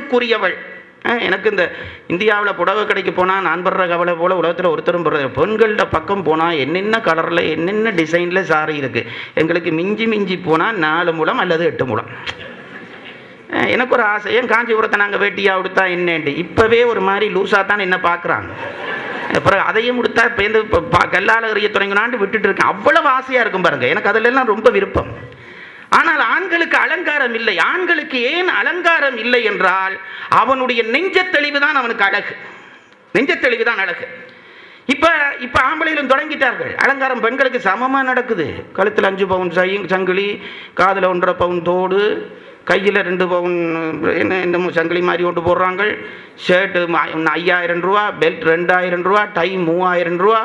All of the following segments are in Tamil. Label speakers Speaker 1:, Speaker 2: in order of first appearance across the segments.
Speaker 1: பெண்ணுக்குரியவள். எனக்கு இந்த இந்தியாவில் புடவை கடைக்கு போனால் நான் படுற கவலை போல் உலகத்தில் ஒருத்தரும் படுற பெண்கள்கிட்ட பக்கம் போனால் என்னென்ன கலரில் என்னென்ன டிசைனில் சாரி இருக்குது. எங்களுக்கு மிஞ்சி போனால் 4 முழம் அல்லது 8 முழம். எனக்கு ஒரு ஆசை, ஏன் காஞ்சிபுரத்தை நாங்கள் வேட்டியாக உடுத்தா என்னேன்ட்டு. இப்போவே ஒரு மாதிரி லூஸாக தான் என்ன பார்க்குறாங்க. அப்புறம் அதையும் கொடுத்தா இப்போ இந்த கல்லால் எறிய தொடங்கினான்னு விட்டுட்டு இருக்கேன். அவ்வளவு ஆசையாக இருக்கும் பாருங்கள், எனக்கு அதிலெல்லாம் ரொம்ப விருப்பம். ஆனால் ஆண்களுக்கு அலங்காரம் இல்லை. ஆண்களுக்கு ஏன் அலங்காரம் இல்லை என்றால் அவனுடைய நெஞ்சத்தெளிவு தான் அவனுக்கு அழகு. நெஞ்சத்தெளிவு தான் அழகு. இப்போ ஆம்பளையிலும் தொடங்கிட்டார்கள் அலங்காரம். பெண்களுக்கு சமமாக நடக்குது. கழுத்தில் 5 பவுன் சங்கிலி, காதில் 1.5 பவுன் தோடு, கையில் 2 பவுன் என்ன சங்கிலி மாதிரி கொண்டு போடுறாங்க. ஷர்ட்டு 5000 ரூபா, பெல்ட் 2000 ரூபா, டை 3000 ரூபா,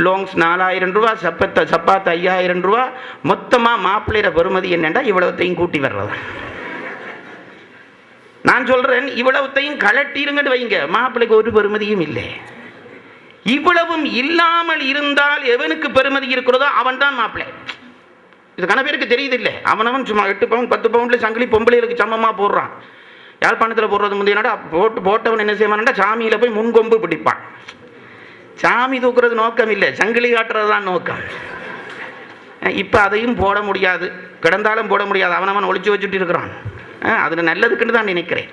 Speaker 1: லாங்ஸ் 4000 ரூபா, சப்பாத்து 5000 ரூபா. மொத்தமாக மாப்பிள்ளையிற பெருமதி என்னென்னா இவ்வளவுத்தையும் கூட்டி வர்றது. நான் சொல்கிறேன், இவ்வளவுத்தையும் கலட்டிருங்கன்னு வைங்க, மாப்பிள்ளைக்கு ஒரு பெருமதியும் இல்லை. இவ்வளவும் இல்லாமல் இருந்தால் எவனுக்கு பெருமதி இருக்கிறதோ அவன் தான் மாப்பிள்ளை. இது கன பேருக்கு தெரியுது இல்லை. அவனவன் சும்மா 8 பவுன் 10 பவுண்டில் சங்கிலி பொம்பளைகளுக்கு சமமாக போடுறான். யாழ்ப்பாணத்தில் போடுறது முந்தையனாடா போட்டவன் என்ன செய்வான்டா, சாமியில் போய் முன்கொம்பு பிடிப்பான். சாமி தூக்குறது நோக்கம் இல்லை, சங்கிலி காட்டுறது தான் நோக்கம். இப்போ அதையும் போட முடியாது, கிடந்தாலும் போட முடியாது. அவனவன் ஒழிச்சு வச்சுட்டு இருக்கிறான். அதில் நல்லதுக்குன்னு தான் நினைக்கிறேன்.